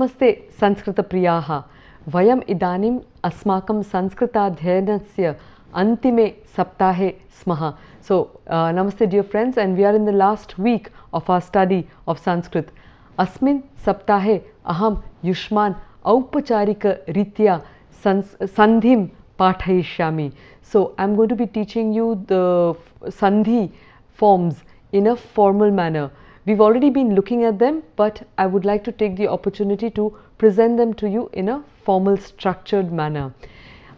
नमस्ते संस्कृतप्रियाः वयम् इदानीम् अस्माकं संस्कृताध्ययनस्य अन्तिमे सप्ताहे स्मः. So namaste dear friends, and we are in the last week of our study of Sanskrit. अस्मिन् सप्ताहे अहं युष्मान् औपचारिकरीत्या sandhim पाठयिष्यामि. So I'm going to be teaching you the sandhi forms in a formal manner. We've already been looking at them, but I would like to take the opportunity to present them to you in a formal, structured manner.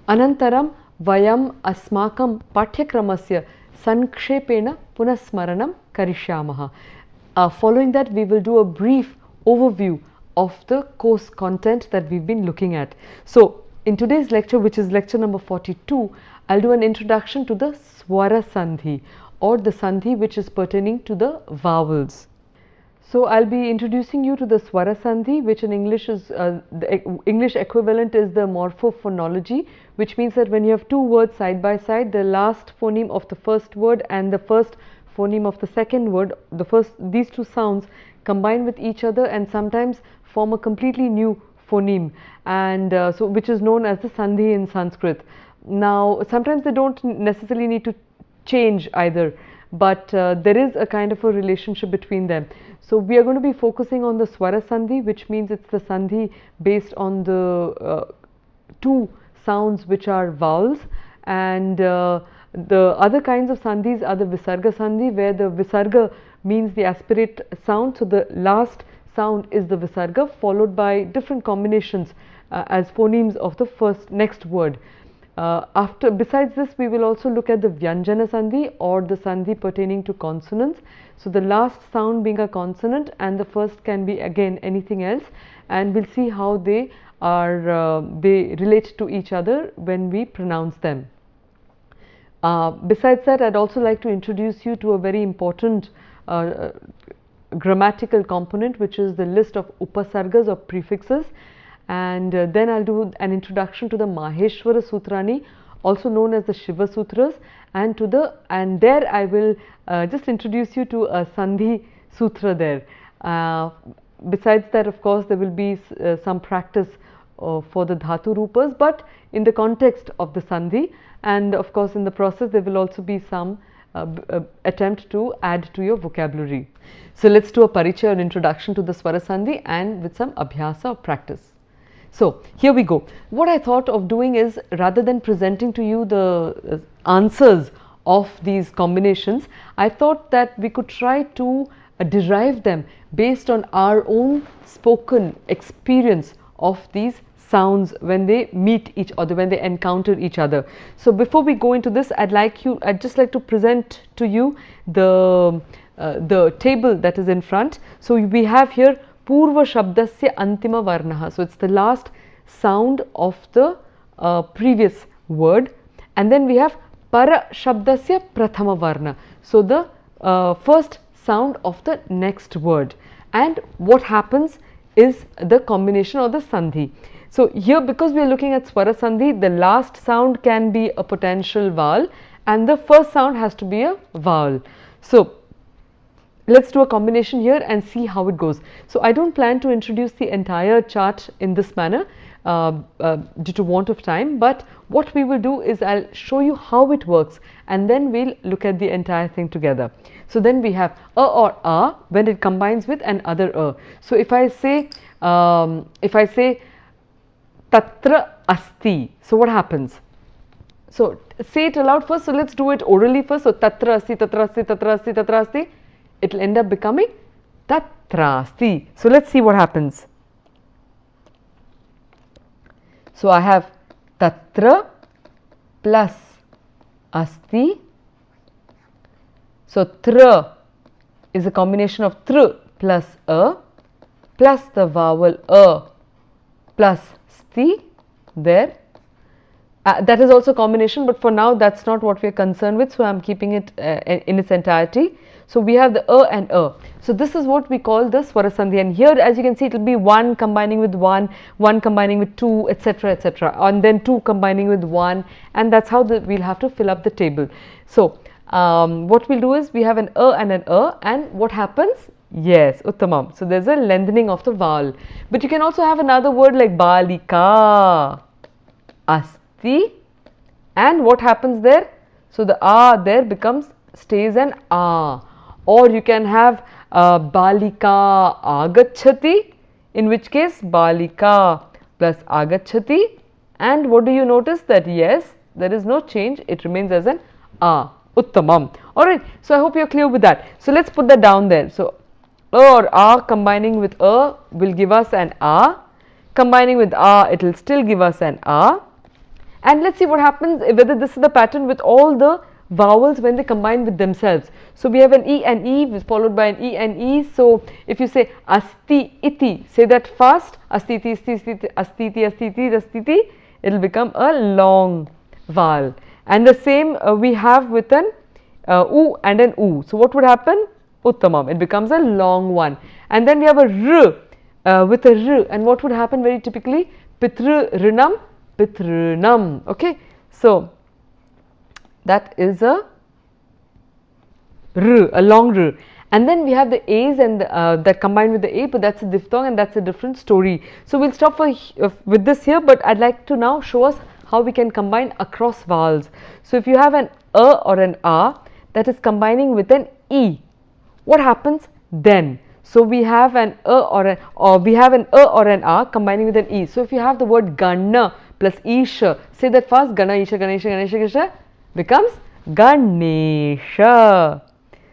Anantaram vayam asmakam pathyakramasya sankshepena punasmaranam karishyamaha. Following that, we will do a brief overview of the course content that we've been looking at. So, in today's lecture, which is lecture number 42, I'll do an introduction to the svarasandhi, or the sandhi which is pertaining to the vowels. So I'll be introducing you to the svarasandhi, which in English is the English equivalent is the morphophonology, which means that when you have two words side by side, the last phoneme of the first word and the first phoneme of the second word, these two sounds combine with each other and sometimes form a completely new phoneme, and so which is known as the sandhi in Sanskrit. Now sometimes they don't necessarily need to change either, but there is a kind of a relationship between them. So we are going to be focusing on the svarasandhi, which means it's the sandhi based on the two sounds which are vowels, and the other kinds of sandhis are the visarga sandhi, where the visarga means the aspirate sound. So the last sound is the visarga, followed by different combinations as phonemes of the next word. Besides this, we will also look at the vyanjana sandhi, or the sandhi pertaining to consonants. So the last sound being a consonant and the first can be again anything else, and we'll see how they relate to each other when we pronounce them. Besides that, I'd also like to introduce you to a very important grammatical component, which is the list of upasargas or prefixes. And then I'll do an introduction to the Maheshwara Sutrani, also known as the Shiva Sutras, and there I will just introduce you to a Sandhi Sutra there. Besides that, of course, there will be some practice for the Dhatu Rupas, but in the context of the Sandhi, and of course in the process there will also be some attempt to add to your vocabulary. So let's do a parichaya or introduction to the Swarasandhi and with some abhyasa or practice. So here we go. What I thought of doing is, rather than presenting to you the answers of these combinations, I thought that we could try to derive them based on our own spoken experience of these sounds when they meet each other, when they encounter each other. So before we go into this, I'd just like to present to you the table that is in front. So we have here Purva Shabdasya Antima Varnaha. So it's the last sound of the previous word, and then we have Para Shabdasya Prathama Varna. So the first sound of the next word, and what happens is the combination or the sandhi. So here, because we are looking at swara sandhi, the last sound can be a potential vowel and the first sound has to be a vowel. So let's do a combination here and see how it goes. So I don't plan to introduce the entire chart in this manner due to want of time, but what we will do is I'll show you how it works, and then we'll look at the entire thing together. So then we have or a when it combines with another a. So if I say tatra asti, so what happens? So say it aloud first. So let's do it orally first. So tatra asti, tatra asti, tatra asti, tatra asti. It will end up becoming tatrasti. So let's see what happens. So I have tatra plus asti. So tra is a combination of tr plus a plus the vowel a plus sti there. That is also combination, but for now that's not what we are concerned with, so I am keeping it in its entirety. So we have the a and a. So this is what we call the swarasandhi, and here as you can see it will be one combining with one combining with two, etc., etc., and then two combining with one, and that's how we'll have to fill up the table. So what we'll do is we have an and what happens Yes, uttamam. So there's a lengthening of the vowel. But you can also have another word like balika, asti, and what happens there? So the there stays an or you can have balika agachati, in which case balika plus agachati, and what do you notice that yes, there is no change, it remains as an uttamam. Alright, so I hope you're clear with that. So let's put that down there. So or combining with will give us an combining with it will still give us an and let's see what happens whether this is the pattern with all the vowels when they combine with themselves. So we have an E and E followed by an E and E. So if you say asti iti, say that fast, asti iti asti iti asti iti asti iti asti iti, it will become a long vowel. And the same we have with an u and an u. So what would happen? Uttamam, it becomes a long one. And then we have a r with a r, and what would happen very typically? Pitru rinam pitrunam. Okay, so that is a r, a long r. And then we have the a's and that combined with the a, but that's a diphthong and that's a different story. So we'll stop with this here, but I'd like to now show us how we can combine across vowels. So if you have an or an that is combining with an e, what happens then? So we have an or an combining with an e. So if you have the word Gana plus Isha, say that fast, Gana Isha Ganesha Ganesha Ganesha becomes Ganesha.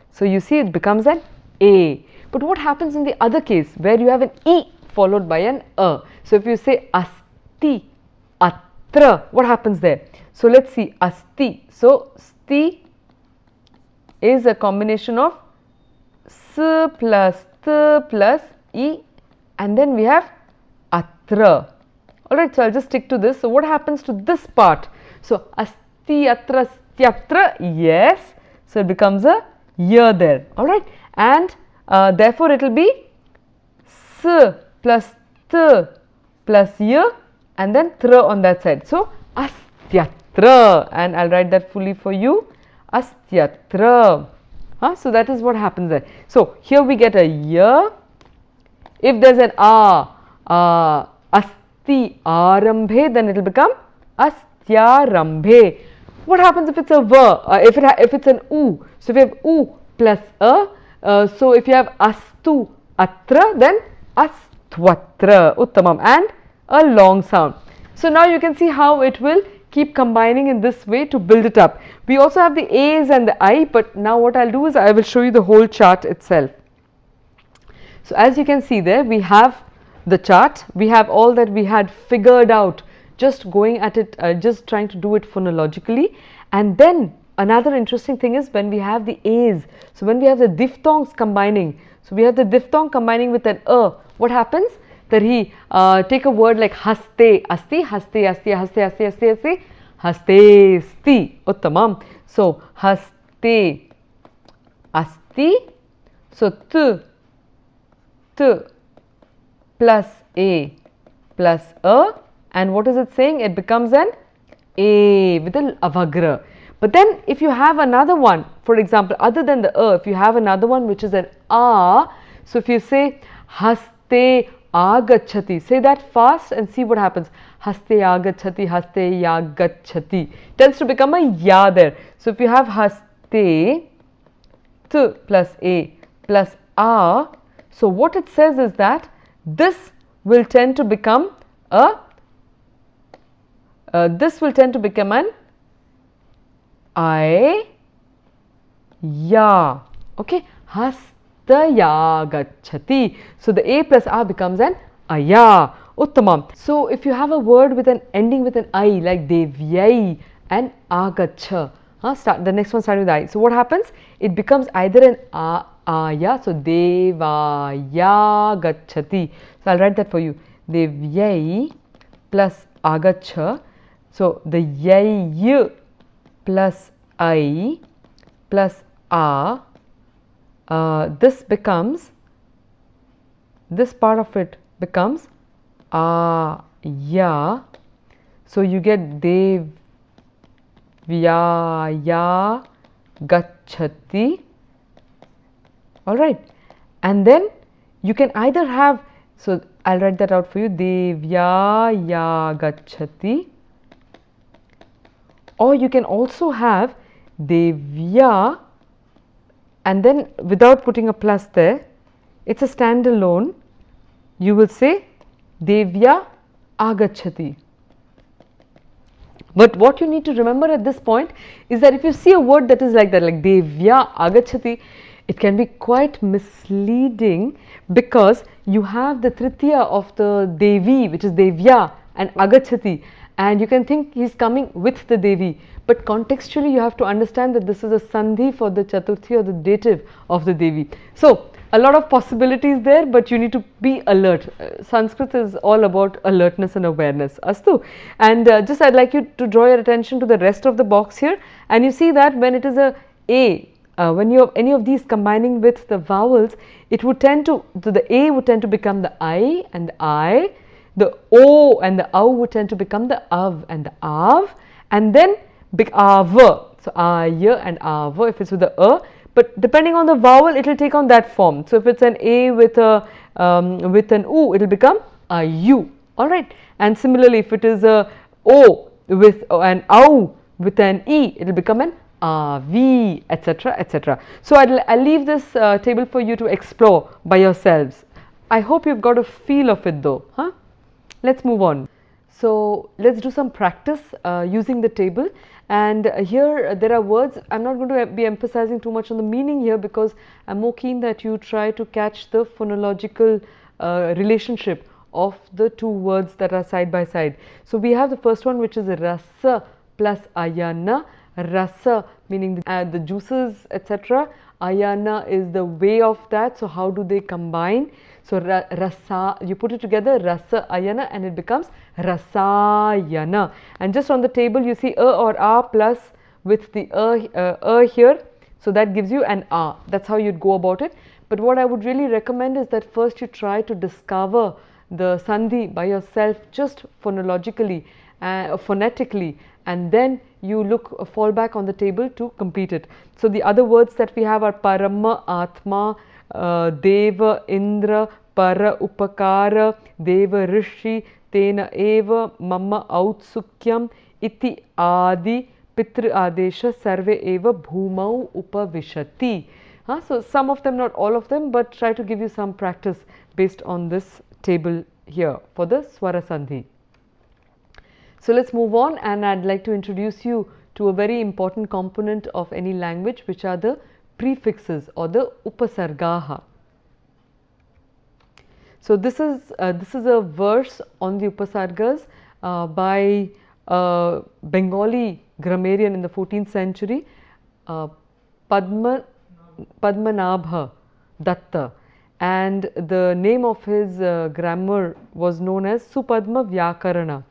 So you see it becomes an A. But what happens in the other case where you have an E followed by an A? So if you say Asti, Atra, what happens there? So let's see, Asti. So Sti is a combination of S plus T plus E, and then we have Atra. Alright, so I'll just stick to this. So what happens to this part? So Asti, Atra, Styatra, yes. So it becomes a year there. Alright, and therefore it will be S plus T plus year and then Tra on that side. So Astyatra, and I'll write that fully for you. Astyatra. So that is what happens there. So here we get a year. If there's an asti arambhe, then it will become astyaarambhe. What happens if it's a va? If it's an u? So if you have u plus a, so if you have astu atra, then astvatra, uttamam, and a long sound. So now you can see how it will keep combining in this way to build it up. We also have the A's and the I, but now what I'll do is I will show you the whole chart itself. So as you can see there, we have the chart, we have all that we had figured out, just going at it, just trying to do it phonologically. And then another interesting thing is when we have the A's, so when we have the diphthongs combining, so we have the diphthong combining with an what happens? That he take a word like haste, asti, haste, asti, haste, asti, asti, asti, haste, sti, uttamam. So haste, asti, so t plus a plus a, and what is it saying? It becomes an a with an avagra. But then if you have another one, for example, other than the if you have another one which is an so if you say haste agachati, say that fast and see what happens. Haste agachati, haste yagachati tends to become a ya there. So if you have haste t plus a plus a, so what it says is that this will tend to become a an I ya. Okay, hastaya gachati. So the a plus a becomes an aya. Uttamam. So if you have a word with an ending with an I like devyai and agacha, the next one starting with I. So what happens? It becomes either an aya, so devaya gachati. So I'll write that for you. Devyai plus agacha. So the yai plus I plus a, this becomes, this part of it becomes ya. So you get devyaya gachati. Alright, And then you can either have, so I'll write that out for you, Devya ya gachati, or you can also have Devya and then without putting a plus there, it's a standalone. You will say Devya agachati. But what you need to remember at this point is that if you see a word that is like that, like Devya agachati, it can be quite misleading because you have the tritiya of the Devi, which is Devya, and agachati, and you can think he is coming with the Devi. But contextually you have to understand that this is a sandhi for the Chaturthi or the dative of the Devi. So a lot of possibilities there, but you need to be alert. Sanskrit is all about alertness and awareness. Astu. And just I'd like you to draw your attention to the rest of the box here, and you see that when it is a when you have any of these combining with the vowels, it would tend to the A would tend to become the I and the I, the O and the Au would tend to become the Av and the Av, and then Av. So Ay and Av if it's with the but depending on the vowel it will take on that form. So if it's an A with a with an U, it will become a U. Alright, and similarly if it is a O with an Au with an E, it will become an V, etc., etc. So I'll leave this table for you to explore by yourselves. I hope you've got a feel of it though. Huh? Let's move on. So let's do some practice using the table, and here there are words. I'm not going to be emphasizing too much on the meaning here because I'm more keen that you try to catch the phonological relationship of the two words that are side by side. So we have the first one, which is rasa plus ayana. Rasa meaning the juices, etc. Ayana is the way of that. So how do they combine? So rasa, you put it together, rasa ayana, and it becomes rasayana. And just on the table you see a or a plus with the here, so that gives you an a. That's how you'd go about it. But what I would really recommend is that first you try to discover the sandhi by yourself, just phonologically, phonetically, and then you fall back on the table to complete it. So the other words that we have are Parama, Atma, Deva, Indra, Para, Upakara, Deva, Rishi, Tena, Eva, Mama, Autsukyam, Iti, Adi, Pitru, Adesha, Sarve, Eva, Bhumau, Upavishati. So some of them, not all of them, but try to give you some practice based on this table here for the svarasandhi. So let's move on, and I'd like to introduce you to a very important component of any language, which are the prefixes or the upasargaha. So this is a verse on the upasargas by a Bengali grammarian in the 14th century, Padmanabha Datta, and the name of his grammar was known as Supadma Vyakarana.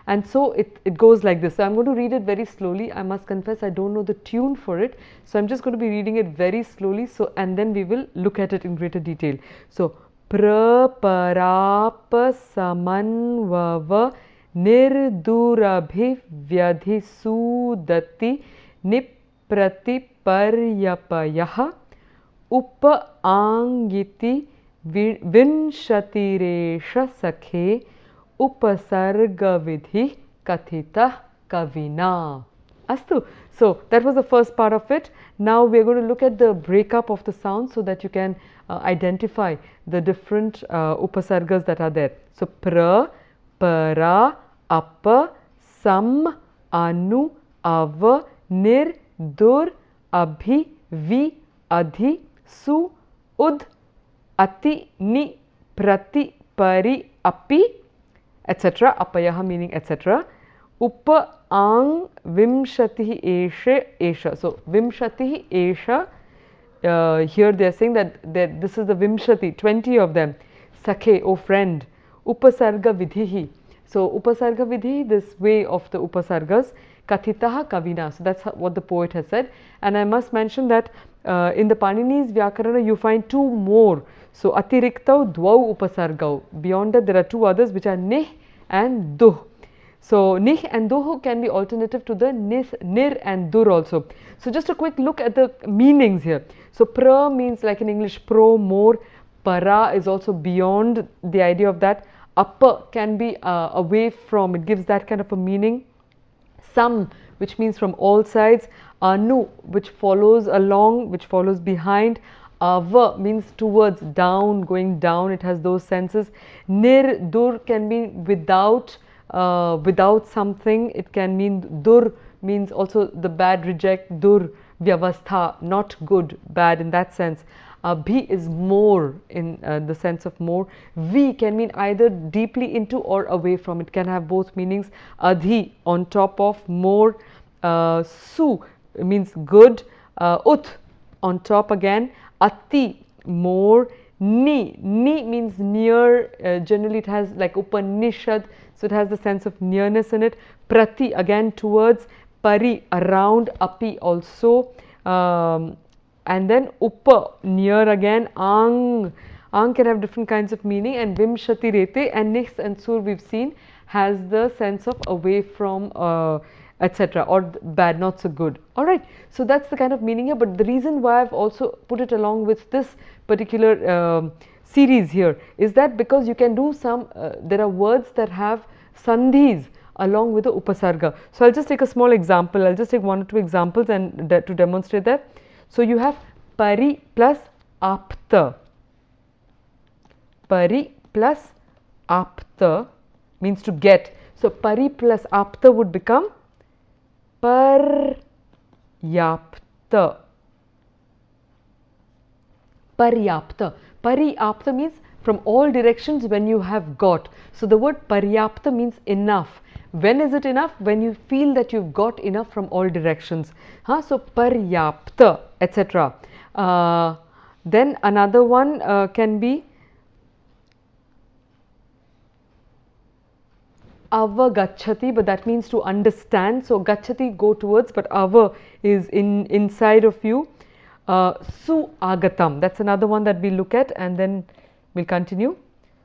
And so it goes like this. So I'm going to read it very slowly. I must confess I don't know the tune for it, so I'm just going to be reading it very slowly. So and then we will look at it in greater detail. So Praparapa samanvava nirdurabhivyadhisudati nipratiparyapayah upa angiti vinshatiresha sakhe upasarga vidhi kathita kavina. Astu. So that was the first part of it. Now we are going to look at the breakup of the sounds so that you can identify the different upasargas that are there. So pra, para, apa, sam, anu, ava, nir, dur, abhi, vi, adhi, su, ud, ati, ni, prati, pari, api, etc. Apayah meaning etc. Upa ang vimshatihi esha esha. So vimshatihi esha, here they are saying that this is the vimshati, 20 of them. Sakhe, O friend. Upasarga vidhihi. So upasarga vidhi, this way of the upasargas. Kathitaha kavina. So that's what the poet has said. And I must mention that in the Panini's Vyakarana you find two more. So atiriktau dvau upasargau. Beyond that there are two others which are nih and duh. So nih and duh can be alternative to the nir and dur also. So just a quick look at the meanings here. So pra means like in English pro, more. Para is also beyond the idea of that. Upper can be away from, it gives that kind of a meaning. Sam, which means from all sides. Anu, which follows along, which follows behind. Ava means towards, down, going down, it has those senses. Nir, dur can mean without, without something. It can mean dur means also the bad, reject. Dur, vyavastha, not good, bad in that sense. Bhi is more in the sense of more. Vi can mean either deeply into or away from. It can have both meanings. Adhi, on top of, more. Su means good. Ut, on top again. Ati, more. Ni means near. Generally it has like Upanishad, so it has the sense of nearness in it. Prati, again towards. Pari, around. Api, also. And then Uppa, near again. Ang can have different kinds of meaning. And Vimshati Rete and Nis and Sur we've seen has the sense of away from, etc., or bad, not so good. Alright, so that's the kind of meaning here. But the reason why I've also put it along with this particular series here is that because you can do some, there are words that have sandhis along with the upasarga. So I'll just take a small example. I'll just take one or two examples and to demonstrate that. So you have pari plus apta. Pari plus apta means to get. So pari plus apta would become paryapta. Paryapta. Paryapta means from all directions when you have got. So the word paryapta means enough. When is it enough? When you feel that you've got enough from all directions. So paryapta, etc. Then another one can be ava gacchati, but that means to understand. So gacchati, go towards, but ava is inside of you. Su agatam, that's another one that we look at, and then we'll continue.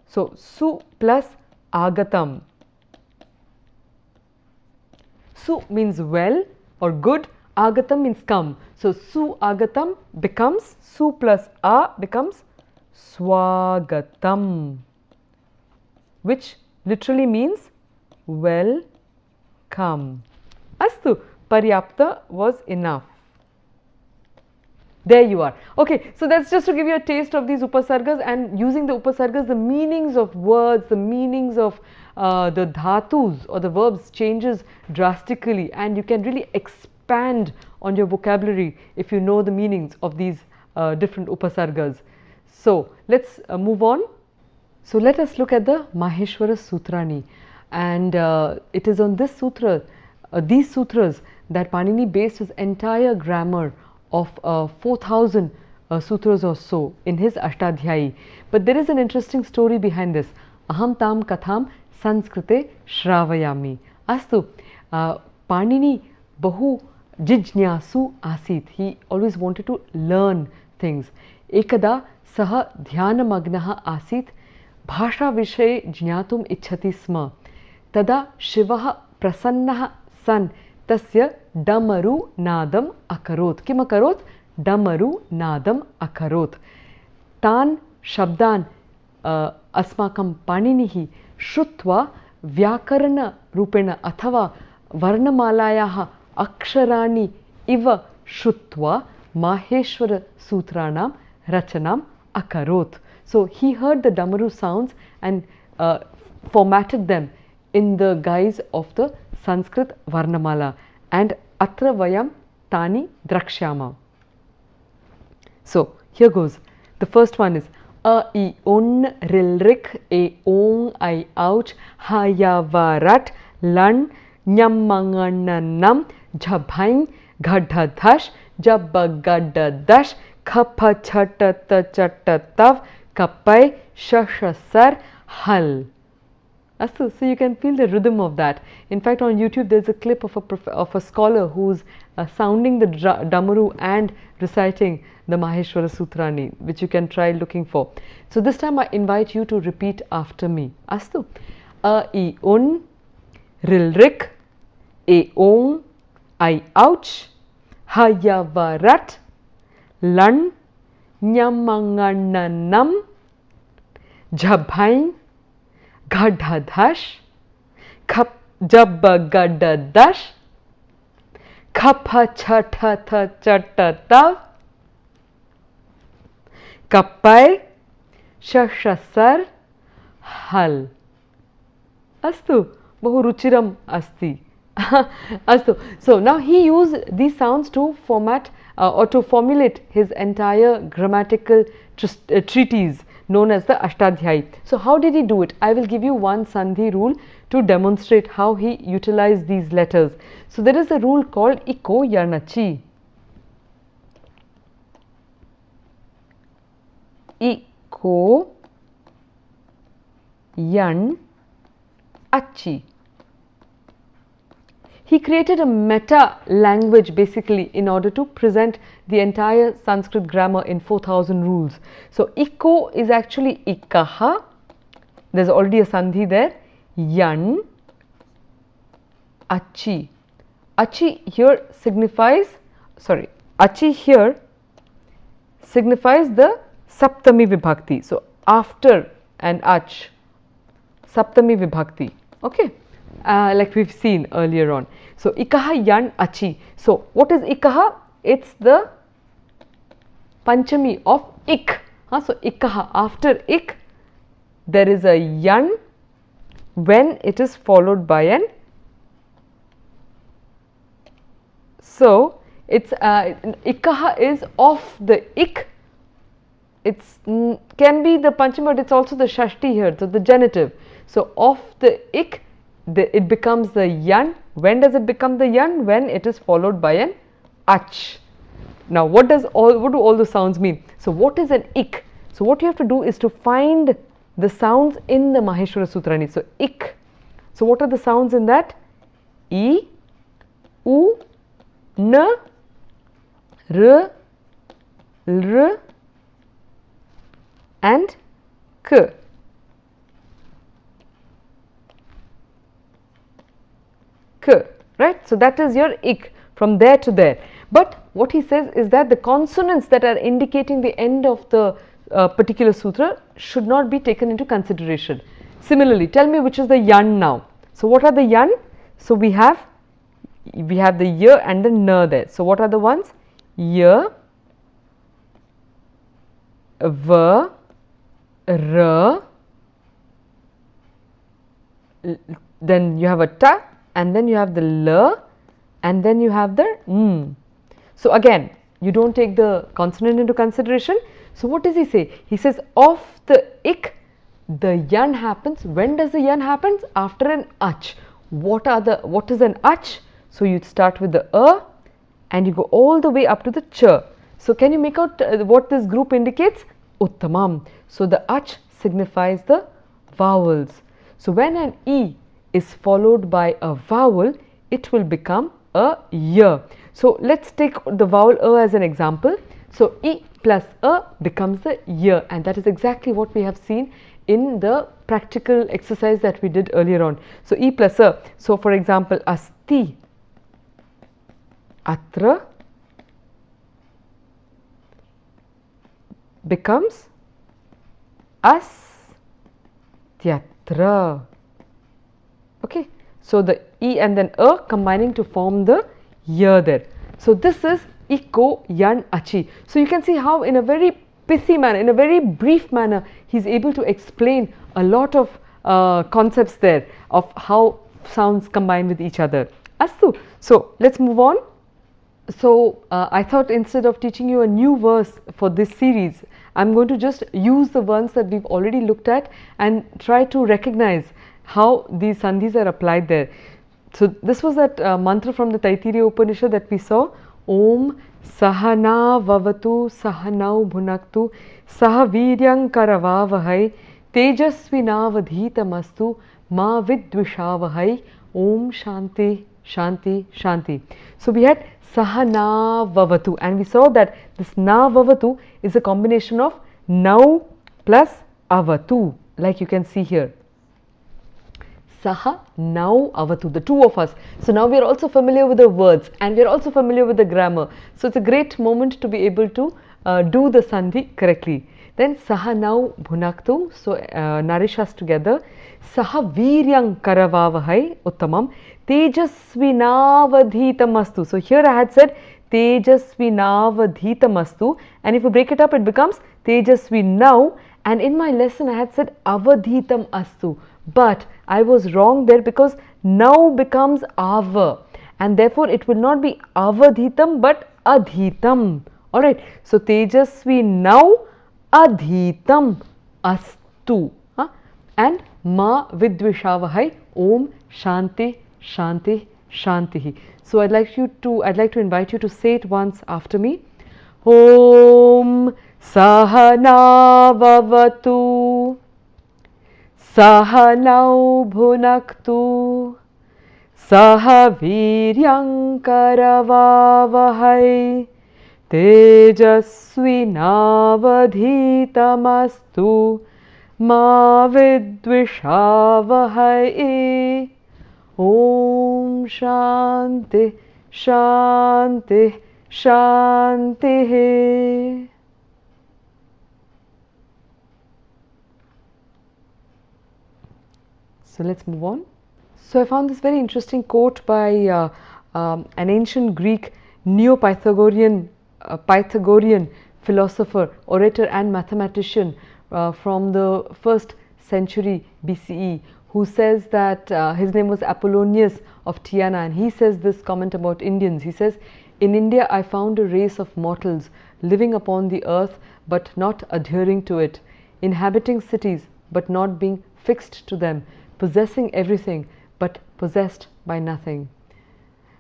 So su plus agatam. Su means well or good, agatam means come. So su agatam becomes, su plus a becomes swagatam, which literally means welcome. Astu, paryapta was enough. There you are. Okay, so that's just to give you a taste of these upasargas, and using the upasargas, the meanings of words, the meanings of the dhatus or the verbs changes drastically, and you can really expand on your vocabulary if you know the meanings of these different upasargas. So let's move on. So let us look at the Maheshwara Sutrani, and it is on this sutra, these sutras, that Panini based his entire grammar of 4,000 sutras or so in his Ashtadhyayi. But there is an interesting story behind this. Aham tam katham Sanskrite Shravayami. Astu, Panini Bahu Jijnyasu Asit. He always wanted to learn things. Ekada Saha Dhyanamagnaha Asit Bhasha Vishaye Jnatum Ichhati Sma. Tada Shivaha Prasannaha San Tasya Damaru Nadam Akarot. Kim Akarot? Damaru Nadam Akarot. Tan Shabdan Asmakam Paninihi Shrutva Vyakarana Rupena Athava Varnamalayaha Aksharani Iva Shrutva Maheshwara Sutranam Rachanam Akarot. So he heard the Damaru sounds and formatted them in the guise of the Sanskrit Varnamala, and Atra Vayam Tani Drakshyama. So here goes. The first one is A I Un Rilrik E Ong I Ouch Hayavarat Lan Nyamangananam Jabhain Gadhadash Jabagadadash Kapha Chatata Chatatav Kapai Shashasar Hal. So you can feel the rhythm of that. In fact, on YouTube there's a clip of a scholar who's sounding the Damaru and reciting the Maheshwara Sutrani, which you can try looking for. So this time I invite you to repeat after me. Astu. A I Un Rilrik E Ong I Ouch Hayavarat Lan Nyamangananam jhabhain, ghadadash, khap jabagadash, khapha chatha chatatav, kapai, shashasar, hal. Astu, bahu ruchiram asti. Astu. So now he used these sounds to format or to formulate his entire grammatical treatise known as the Ashtadhyayi. So how did he do it? I will give you one Sandhi rule to demonstrate how he utilized these letters. So there is a rule called Iko Yanachi. Iko Yan Achi. He created a meta language basically in order to present the entire Sanskrit grammar in 4000 rules. So Iko is actually Ikaha, there is already a Sandhi there, Yan, Achi. Achi here signifies, Achi here signifies the Saptami Vibhakti. So after an Ach, Saptami Vibhakti, okay, like we've seen earlier on. So Ikaha Yan Achi. So what is Ikaha? It's the Panchami of Ik. So Ikaha, after Ik there is a Yan when it is followed by an. So it's Ikaha is of the Ik. It's can be the Panchami, but it's also the Shashti here, so the genitive. So of the Ik, it becomes the Yan. When does it become the Yan? When it is followed by an Ach. Now what do all the sounds mean? So what is an Ik? So what you have to do is to find the sounds in the Maheshwara Sutrani. So Ik. So what are the sounds in that? I, U, N, R, L, and K. Right? So that is your Ik from there to there. But what he says is that the consonants that are indicating the end of the particular sutra should not be taken into consideration. Similarly, tell me which is the Yan now. So what are the Yan? So we have the Y and the N there. So what are the ones? Y, V, R, then you have a Ta, and then you have the L, and then you have the N. So again, you don't take the consonant into consideration. So what does he say? He says of the Ik, the Yan happens. When does the Yan happens? After an Ach. What is an Ach? So you start with the and you go all the way up to the Ch. So can you make out what this group indicates? Uttamam. So the Ach signifies the vowels. So when an E is followed by a vowel, it will become a Y. So let's take the vowel as an example. So E plus becomes the Y, and that is exactly what we have seen in the practical exercise that we did earlier on. So E plus So for example, Asti, Atra becomes Astyatra. Okay, so the E and then combining to form the Y there. So this is Iko Yan Achi. So you can see how in a very pithy manner, in a very brief manner, he is able to explain a lot of concepts there of how sounds combine with each other. Astu. So let's move on. So I thought instead of teaching you a new verse for this series, I am going to just use the ones that we've already looked at and try to recognize how these sandhis are applied there. So this was that mantra from the Taittiriya Upanishad that we saw. Om Sahana Vavatu Sahanau Bhunaktu Sahaviryang Karavavahai Tejasvinavadhitamastu Ma Vidvishavahai Om Shanti Shanti Shanti. So we had Sahana Vavatu, and we saw that this Na Vavatu is a combination of Nau plus Avatu, like you can see here. Saha, Nau, Avatu, the two of us. So now we are also familiar with the words and we are also familiar with the grammar. So it's a great moment to be able to do the sandhi correctly. Then sahanau bhunaktu, so nourish us together. Saha viryang karavavahai, uttamam. Tejasvinavadhitamastu. So here I had said Tejasvinavadhitamastu, and if you break it up, it becomes Tejasvinav. And in my lesson, I had said Avadhitam astu, but I was wrong there because now becomes Ava, and therefore it will not be Avadhitam but Adhitam. Alright, so Tejasvinav Adhitam astu. And Ma Vidvishavahai, Om Shanti Shanti Shantihi. So I'd like to invite you to say it once after me. Om Sahanavavatu Sahanau Bhunaktu Sahaviryang Karavavahai Tejasvinavadhitamastu Ma Vidvishavahai. Om Shanti Shanti Shanti. So let's move on. So I found this very interesting quote by an ancient Greek Neo-Pythagorean philosopher, orator and mathematician from the 1st century BCE, who says that his name was Apollonius of Tyana, and he says this comment about Indians. He says, "In India I found a race of mortals living upon the earth but not adhering to it, inhabiting cities but not being fixed to them, possessing everything but possessed by nothing."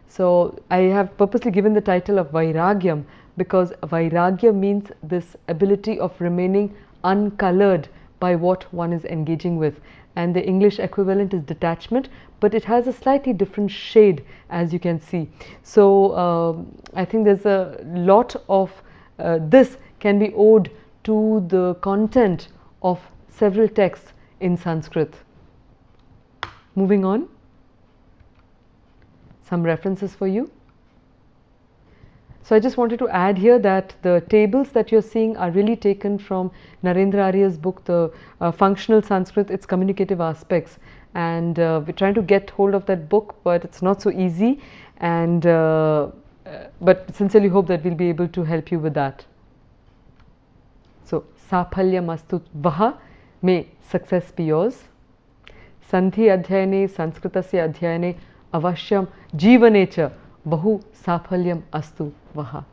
So I have purposely given the title of Vairagyam because Vairagya means this ability of remaining uncolored by what one is engaging with, and the English equivalent is detachment, but it has a slightly different shade, as you can see. So I think there's a lot of this can be owed to the content of several texts in Sanskrit. Moving on, some references for you. So I just wanted to add here that the tables that you're seeing are really taken from Narendra Arya's book, The Functional Sanskrit, Its Communicative Aspects. And we're trying to get hold of that book, but it's not so easy. And but sincerely hope that we'll be able to help you with that. So, Saphalyamastu Vaha, may success be yours. Sandhi adhyayane, Sanskritasya adhyayane, avashyam jeevane cha bahu saphalyam astu vaha.